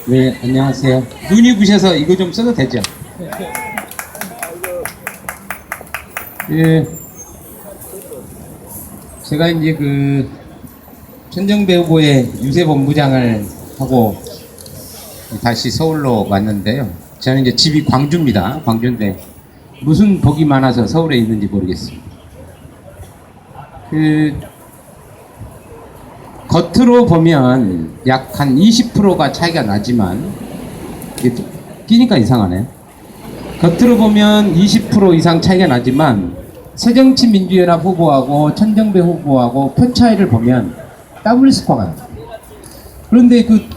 네, 안녕하세요. 눈이 부셔서 이거 좀 써도 되죠? 예, 제가 이제 그 천정배 후보의 유세본부장을 하고 다시 서울로 왔는데요. 저는 이제 집이 광주입니다. 광주인데 무슨 복이 많아서 서울에 있는지 모르겠습니다. 그 겉으로 보면 약 한 20%가 차이가 나지만 이게 끼니까 이상하네. 겉으로 보면 20% 이상 차이가 나지만 새정치민주연합 후보하고 천정배 후보하고 표 차이를 보면 더블 스코어가 나요. 그런데 그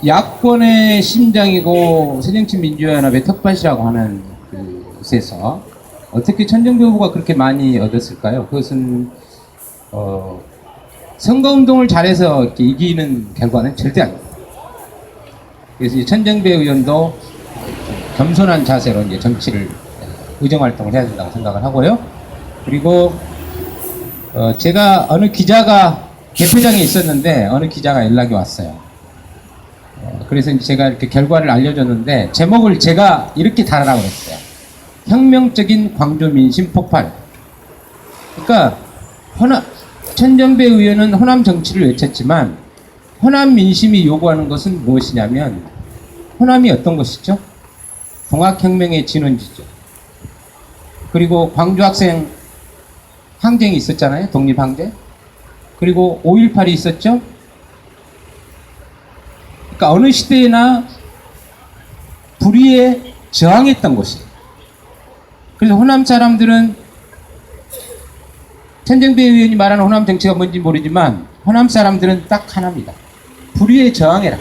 야권의 심장이고 새정치민주연합의 텃밭이라고 하는 곳에서 어떻게 천정배 후보가 그렇게 많이 얻었을까요? 그것은 선거운동을 잘해서 이렇게 이기는 결과는 절대 아닙니다. 그래서 천정배 의원도 겸손한 자세로 이제 정치를 의정활동을 해야 된다고 생각을 하고요. 그리고 제가 어느 기자가 개표장에 있었는데 어느 기자가 연락이 왔어요. 그래서 이제 제가 이렇게 결과를 알려줬는데 제목을 제가 이렇게 달아라고 했어요. 혁명적인 광주 민심 폭발. 그러니까 천정배 의원은 호남 정치를 외쳤지만 호남 민심이 요구하는 것은 무엇이냐면 호남이 어떤 것이죠? 동학혁명의 진원지죠. 그리고 광주 학생 항쟁이 있었잖아요. 독립항쟁. 그리고 5.18이 있었죠. 그러니까 어느 시대에나 불의에 저항했던 곳이에요. 그래서 호남 사람들은 천정배 의원이 말하는 호남 정치가 뭔지 모르지만 호남 사람들은 딱 하나입니다. 불의에 저항해라.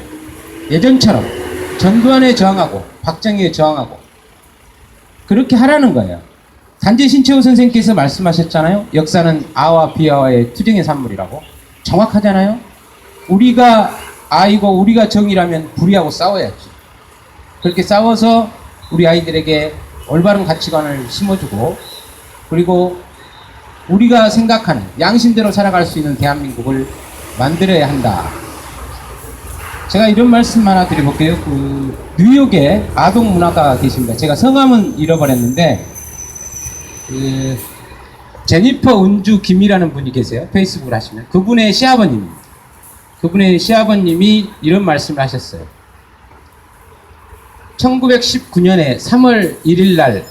예전처럼 전두환에 저항하고 박정희에 저항하고 그렇게 하라는 거예요. 단재 신채호 선생님께서 말씀하셨잖아요. 역사는 아와 비아와의 투쟁의 산물이라고. 정확하잖아요. 우리가 아이고 우리가 정이라면 불의하고 싸워야지. 그렇게 싸워서 우리 아이들에게 올바른 가치관을 심어주고 그리고 우리가 생각하는 양심대로 살아갈 수 있는 대한민국을 만들어야 한다. 제가 이런 말씀 하나 드려볼게요. 그 뉴욕에 아동 문화가가 계십니다. 제가 성함은 잃어버렸는데 그 제니퍼 은주 김이라는 분이 계세요. 페이스북을 하시면 그분의 시아버님입니다. 그분의 시아버님이 이런 말씀을 하셨어요. 1919년에 3월 1일 날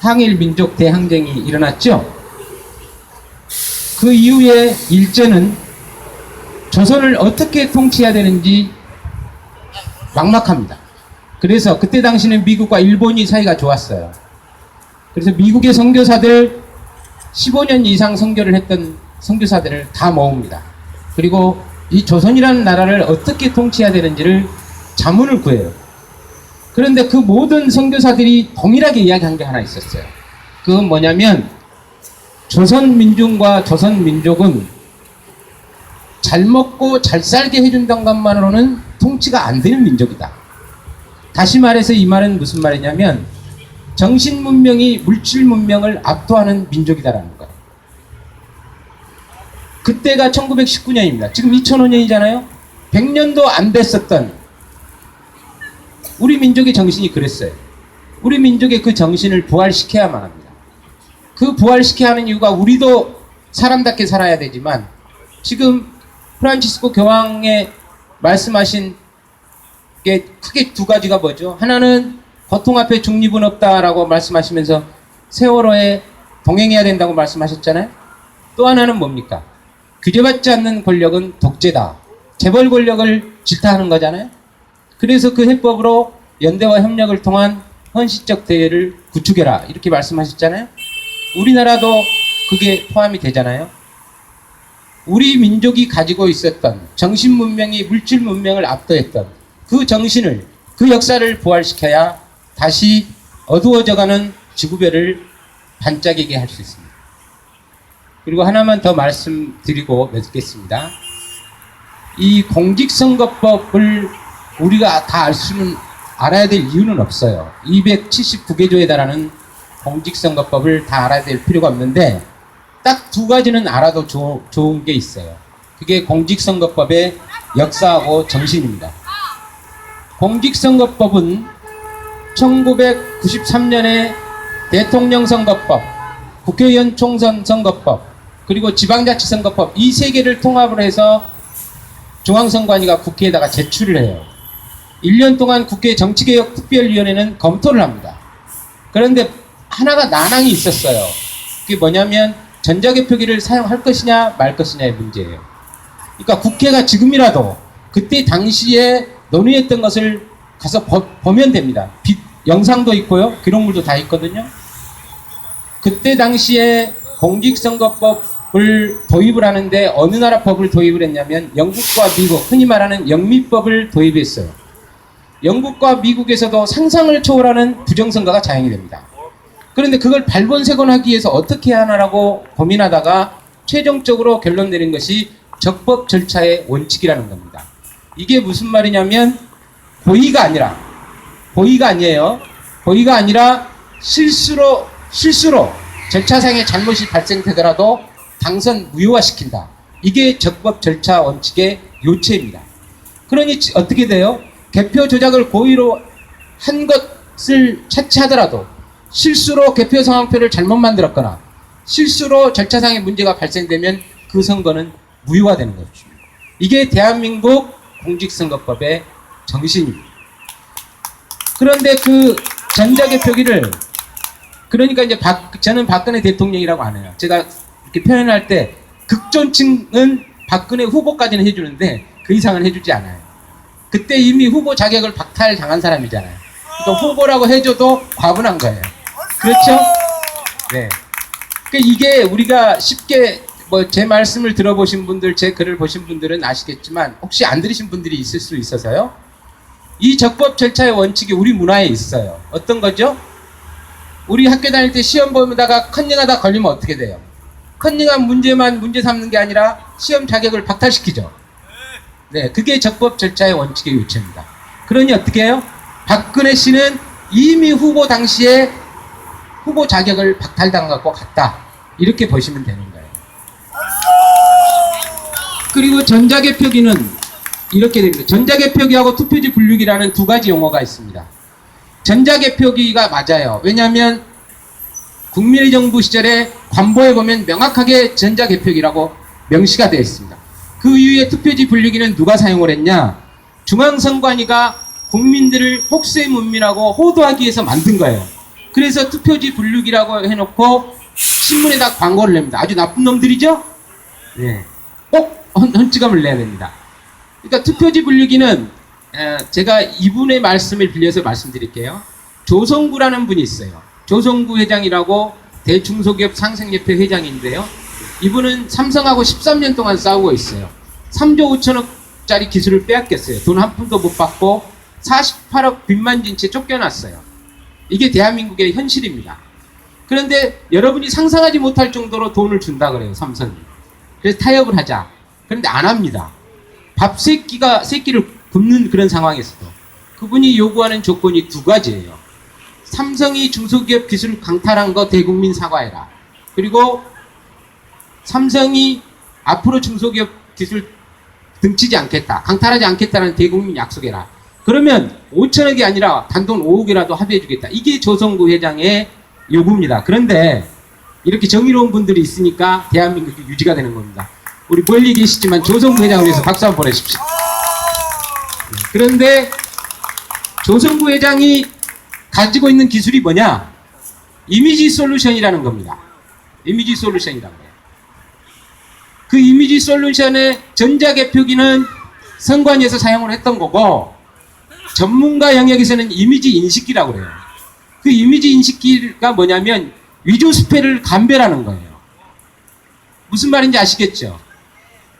항일민족 대항쟁이 일어났죠. 그 이후에 일제는 조선을 어떻게 통치해야 되는지 막막합니다. 그래서 그때 당시는 미국과 일본이 사이가 좋았어요. 그래서 미국의 선교사들 15년 이상 선교를 했던 선교사들을 다 모읍니다. 그리고 이 조선이라는 나라를 어떻게 통치해야 되는지를 자문을 구해요. 그런데 그 모든 선교사들이 동일하게 이야기한 게 하나 있었어요. 그건 뭐냐면 조선민중과 조선민족은 잘 먹고 잘 살게 해준다는 것만으로는 통치가 안 되는 민족이다. 다시 말해서 이 말은 무슨 말이냐면 정신문명이 물질문명을 압도하는 민족이다라는 거예요. 그때가 1919년입니다. 지금 2005년이잖아요. 100년도 안 됐었던 우리 민족의 정신이 그랬어요. 우리 민족의 그 정신을 부활시켜야만 합니다. 그 부활시켜야 하는 이유가 우리도 사람답게 살아야 되지만 지금 프란치스코 교황의 말씀하신 게 크게 두 가지가 뭐죠? 하나는 고통 앞에 중립은 없다라고 말씀하시면서 세월호에 동행해야 된다고 말씀하셨잖아요. 또 하나는 뭡니까? 규제받지 않는 권력은 독재다. 재벌 권력을 질타하는 거잖아요. 그래서 그 해법으로 연대와 협력을 통한 헌시적 대의를 구축해라 이렇게 말씀하셨잖아요. 우리나라도 그게 포함이 되잖아요. 우리 민족이 가지고 있었던 정신문명이 물질문명을 압도했던 그 정신을 그 역사를 부활시켜야 다시 어두워져가는 지구별을 반짝이게 할 수 있습니다. 그리고 하나만 더 말씀드리고 맺겠습니다. 이 공직선거법을 우리가 다 알아야 될 이유는 없어요. 279개조에 달하는 공직선거법을 다 알아야 될 필요가 없는데 딱 두 가지는 알아도 좋은 게 있어요. 그게 공직선거법의 역사하고 정신입니다. 공직선거법은 1993년에 대통령 선거법, 국회의원 총선 선거법, 그리고 지방자치선거법 이 세 개를 통합을 해서 중앙선관위가 국회에다가 제출을 해요. 1년 동안 국회 정치개혁특별위원회는 검토를 합니다. 그런데 하나가 난항이 있었어요. 그게 뭐냐면 전자개표기를 사용할 것이냐 말 것이냐의 문제예요. 그러니까 국회가 지금이라도 그때 당시에 논의했던 것을 가서 보면 됩니다. 영상도 있고요. 기록물도 다 있거든요. 그때 당시에 공직선거법을 도입을 하는데 어느 나라 법을 도입을 했냐면 영국과 미국, 흔히 말하는 영미법을 도입했어요. 영국과 미국에서도 상상을 초월하는 부정선거가 자행이 됩니다. 그런데 그걸 발본색원하기 위해서 어떻게 하나라고 고민하다가 최종적으로 결론 내린 것이 적법 절차의 원칙이라는 겁니다. 이게 무슨 말이냐면 고의가 아니에요. 고의가 아니라 실수로 절차상의 잘못이 발생되더라도 당선 무효화시킨다. 이게 적법 절차 원칙의 요체입니다. 그러니 어떻게 돼요? 개표 조작을 고의로 한 것을 차치하더라도 실수로 개표 상황표를 잘못 만들었거나 실수로 절차상의 문제가 발생되면 그 선거는 무효화되는 거죠. 이게 대한민국 공직선거법의 정신입니다. 그런데 그 전자개표기를 그러니까 이제 저는 박근혜 대통령이라고 안 해요. 제가 이렇게 표현할 때 극존칭은 박근혜 후보까지는 해주는데 그 이상은 해주지 않아요. 그때 이미 후보 자격을 박탈당한 사람이잖아요. 그러니까 후보라고 해줘도 과분한 거예요. 그렇죠? 네. 그러니까 이게 우리가 쉽게 뭐 제 말씀을 들어보신 분들, 제 글을 보신 분들은 아시겠지만 혹시 안 들으신 분들이 있을 수 있어서요. 이 적법 절차의 원칙이 우리 문화에 있어요. 어떤 거죠? 우리 학교 다닐 때 시험 보다가 컨닝하다 걸리면 어떻게 돼요? 컨닝한 문제만 문제 삼는 게 아니라 시험 자격을 박탈시키죠. 네, 그게 적법 절차의 원칙의 요체입니다. 그러니 어떻게 해요? 박근혜 씨는 이미 후보 당시에 후보 자격을 박탈당한 것과 같다. 이렇게 보시면 되는 거예요. 그리고 전자개표기는 이렇게 됩니다. 전자개표기하고 투표지 분류기라는 두 가지 용어가 있습니다. 전자개표기가 맞아요. 왜냐하면 국민의 정부 시절에 관보에 보면 명확하게 전자개표기라고 명시가 되어 있습니다. 그 이후에 투표지 분류기는 누가 사용을 했냐? 중앙선관위가 국민들을 혹세문민하고 호도하기 위해서 만든 거예요. 그래서 투표지 분류기라고 해놓고 신문에다 광고를 냅니다. 아주 나쁜 놈들이죠? 네. 꼭 헌찌감을 내야 됩니다. 그러니까 투표지 분류기는 제가 이분의 말씀을 빌려서 말씀드릴게요. 조성구라는 분이 있어요. 조성구 회장이라고 대중소기업 상생협회 회장인데요. 이분은 삼성하고 13년 동안 싸우고 있어요. 3조 5천억짜리 기술을 빼앗겼어요. 돈 한 푼도 못 받고 48억 빚만진 채 쫓겨났어요. 이게 대한민국의 현실입니다. 그런데 여러분이 상상하지 못할 정도로 돈을 준다 그래요, 삼성이. 그래서 타협을 하자. 그런데 안 합니다. 새끼를 굶는 그런 상황에서도 그분이 요구하는 조건이 두 가지예요. 삼성이 중소기업 기술 강탈한 거 대국민 사과해라. 그리고 삼성이 앞으로 중소기업 기술 등치지 않겠다, 강탈하지 않겠다는 대국민 약속해라. 그러면 5천억이 아니라 단돈 5억이라도 합의해주겠다. 이게 조성구 회장의 요구입니다. 그런데 이렇게 정의로운 분들이 있으니까 대한민국이 유지가 되는 겁니다. 우리 멀리 계시지만 조성구 회장을 위해서 박수 한번 보내십시오. 그런데 조성구 회장이 가지고 있는 기술이 뭐냐? 이미지 솔루션이라는 겁니다. 이미지 솔루션이라고 해요. 그 이미지 솔루션의 전자개표기는 선관위에서 사용을 했던 거고 전문가 영역에서는 이미지 인식기라고 그래요. 그 이미지 인식기가 뭐냐면 위조 수패를 감별하는 거예요. 무슨 말인지 아시겠죠?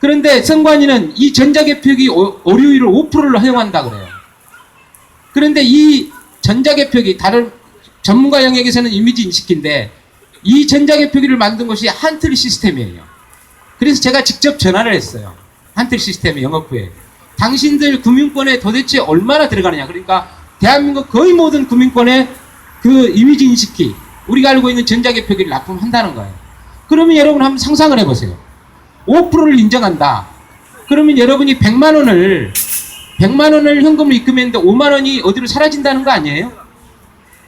그런데 선관위는 이 전자개표기 오류율을 5%를 허용한다 그래요. 그런데 이 전자개표기, 다른 전문가 영역에서는 이미지 인식기인데 이 전자개표기를 만든 것이 한틀 시스템이에요. 그래서 제가 직접 전화를 했어요. 한틀 시스템의 영업부에. 당신들 구민권에 도대체 얼마나 들어가느냐. 그러니까 대한민국 거의 모든 구민권에 그 이미지 인식기, 우리가 알고 있는 전자개표기를 납품한다는 거예요. 그러면 여러분 한번 상상을 해보세요. 5%를 인정한다. 그러면 여러분이 100만 원을 100만 원을 현금으로 입금했는데 5만 원이 어디로 사라진다는 거 아니에요?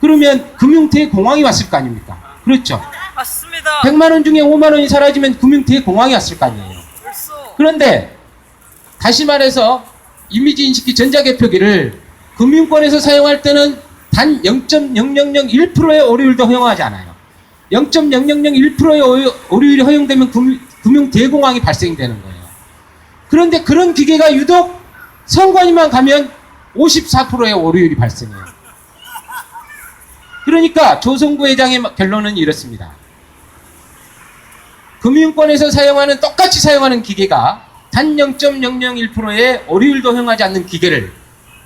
그러면 금융태의 공황이 왔을 거 아닙니까? 그렇죠. 맞습니다. 100만 원 중에 5만 원이 사라지면 금융태의 공황이 왔을 거 아니에요. 벌써. 그런데 다시 말해서 이미지 인식기 전자개표기를 금융권에서 사용할 때는 단 0.0001%의 오류율도 허용하지 않아요. 0.0001%의 오류율이 허용되면 금융 대공황이 발생되는 거예요. 그런데 그런 기계가 유독 선관위만 가면 54%의 오류율이 발생해요. 그러니까 조성구 회장의 결론은 이렇습니다. 금융권에서 사용하는 똑같이 사용하는 기계가 단 0.001%의 오류율도 허용하지 않는 기계를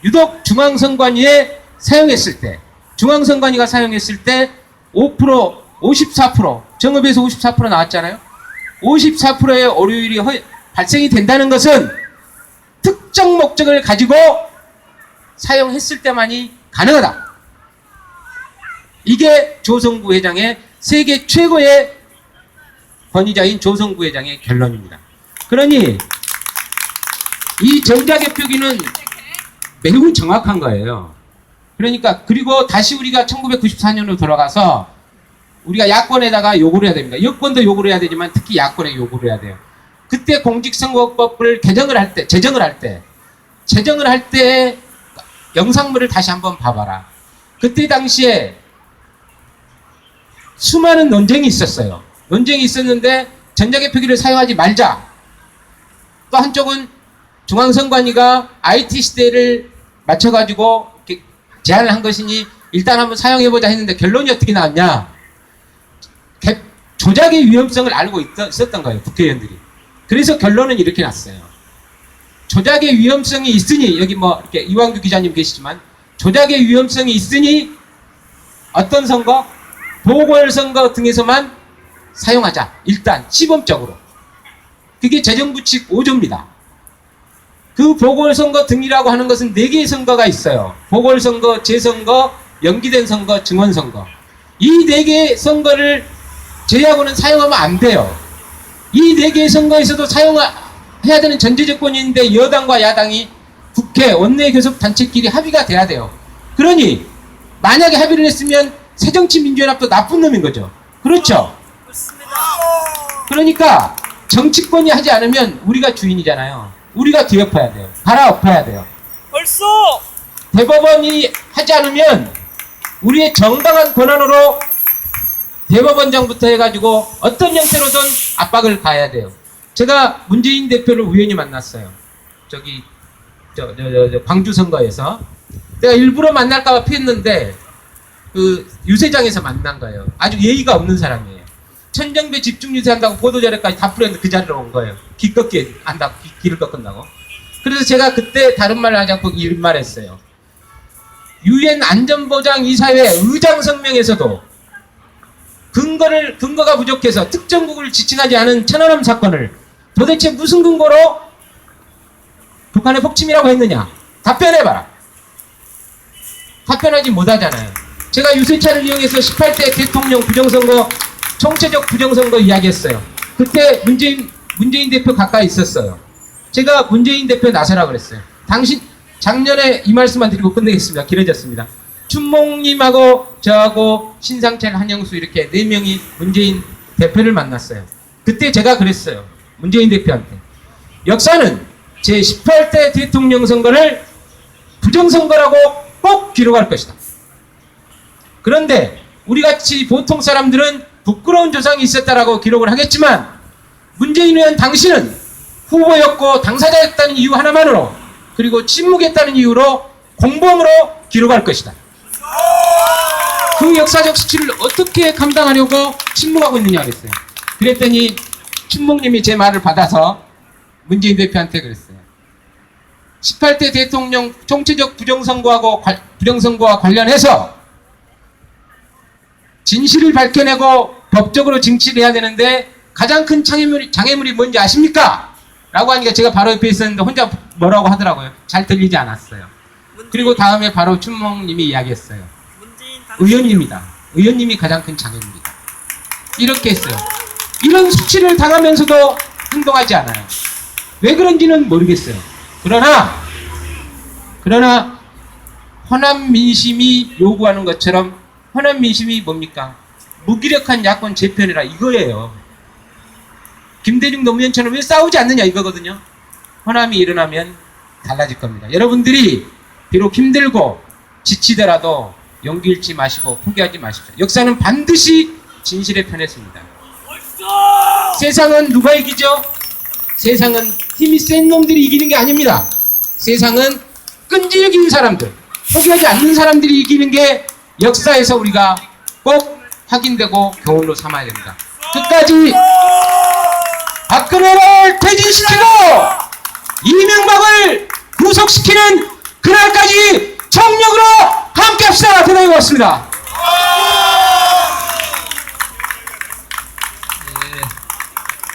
유독 중앙선관위에 사용했을 때, 중앙선관위가 사용했을 때 5%, 54%, 정읍에서 54% 나왔잖아요. 54%의 오류율이 발생이 된다는 것은 특정 목적을 가지고 사용했을 때만이 가능하다. 이게 조성구 회장의 세계 최고의 권위자인 조성구 회장의 결론입니다. 그러니 이 전자개표기는 매우 정확한 거예요. 그러니까 그리고 다시 우리가 1994년으로 돌아가서 우리가 야권에다가 요구를 해야 됩니다. 여권도 요구를 해야 되지만 특히 야권에 요구를 해야 돼요. 그때 공직선거법을 제정을 할 때 영상물을 다시 한번 봐봐라. 그때 당시에 수많은 논쟁이 있었어요. 논쟁이 있었는데 전자개표기를 사용하지 말자. 또 한쪽은 중앙선관위가 IT 시대를 맞춰가지고 제안을 한 것이니 일단 한번 사용해보자 했는데 결론이 어떻게 나왔냐? 조작의 위험성을 알고 있었던 거예요, 국회의원들이. 그래서 결론은 이렇게 났어요. 조작의 위험성이 있으니, 여기 뭐 이렇게 이완규 기자님 계시지만 조작의 위험성이 있으니 어떤 선거? 보궐선거 등에서만 사용하자. 일단 시범적으로. 그게 재정부 측 5조입니다. 그 보궐선거 등이라고 하는 것은 4개의 선거가 있어요. 보궐선거, 재선거, 연기된 선거, 증원선거. 이 4개의 선거를 제외하고는 사용하면 안 돼요. 이 4개의 선거에서도 사용해야 되는 전제조건이 있는데 여당과 야당이 국회, 원내교섭단체끼리 합의가 돼야 돼요. 그러니 만약에 합의를 했으면 새정치민주연합도 나쁜 놈인 거죠. 그렇죠? 그렇습니다. 그러니까 정치권이 하지 않으면 우리가 주인이잖아요. 우리가 뒤엎어야 돼요. 갈아엎어야 돼요. 벌써. 대법원이 하지 않으면 우리의 정당한 권한으로 대법원장부터 해가지고 어떤 형태로든 압박을 가해야 돼요. 제가 문재인 대표를 우연히 만났어요. 저기 광주 선거에서 내가 일부러 만날까봐 피했는데 그 유세장에서 만난 거예요. 아주 예의가 없는 사람이에요. 천정배 집중 유세한다고 보도자료까지 다 뿌렸는데 그 자리로 온 거예요. 기껏기 한다고 길을 꺾은다고. 그래서 제가 그때 다른 말을 하지 않고 이런 말 했어요. 유엔 안전보장 이사회 의장 성명에서도 근거가 부족해서 특정국을 지칭하지 않은 천안함 사건을 도대체 무슨 근거로 북한의 폭침이라고 했느냐? 답변해봐라. 답변하지 못하잖아요. 제가 유세차를 이용해서 18대 대통령 부정선거, 총체적 부정선거 이야기했어요. 그때 문재인 대표 가까이 있었어요. 제가 문재인 대표 나서라 그랬어요. 당신 작년에 이 말씀만 드리고 끝내겠습니다. 길어졌습니다. 춘몽님하고 저하고 신상철, 한영수 이렇게 4명이 문재인 대표를 만났어요. 그때 제가 그랬어요. 문재인 대표한테. 역사는 제18대 대통령 선거를 부정선거라고 꼭 기록할 것이다. 그런데 우리같이 보통 사람들은 부끄러운 조상이 있었다라고 기록을 하겠지만 문재인 의원 당신은 후보였고 당사자였다는 이유 하나만으로 그리고 침묵했다는 이유로 공범으로 기록할 것이다. 그 역사적 수치를 어떻게 감당하려고 침묵하고 있느냐 그랬어요. 그랬더니 춘목님이 제 말을 받아서 문재인 대표한테 그랬어요. 18대 대통령 총체적 부정선거와 관련해서 진실을 밝혀내고 법적으로 징치를 해야 되는데 가장 큰 장애물이 뭔지 아십니까? 라고 하니까 제가 바로 옆에 있었는데 혼자 뭐라고 하더라고요. 잘 들리지 않았어요. 그리고 다음에 바로 춘몽님이 이야기했어요. 의원님이다. 의원님이 가장 큰 장애물이다. 이렇게 했어요. 이런 수치를 당하면서도 행동하지 않아요. 왜 그런지는 모르겠어요. 그러나 그러나 호남 민심이 요구하는 것처럼 호남 민심이 뭡니까? 무기력한 야권 재편이라 이거예요. 김대중 노무현처럼 왜 싸우지 않느냐 이거거든요. 호남이 일어나면 달라질 겁니다. 여러분들이 비록 힘들고 지치더라도 용기 잃지 마시고 포기하지 마십시오. 역사는 반드시 진실의 편에 섭니다. 세상은 누가 이기죠? 세상은 힘이 센 놈들이 이기는 게 아닙니다. 세상은 끈질긴 사람들, 포기하지 않는 사람들이 이기는 게 역사에서 우리가 꼭 확인되고 교훈으로 삼아야 됩니다. 끝까지 박근혜를 퇴진시키고 이명박을 구속시키는 그날까지 정력으로 함께 합시다. 대단히 고맙습니다.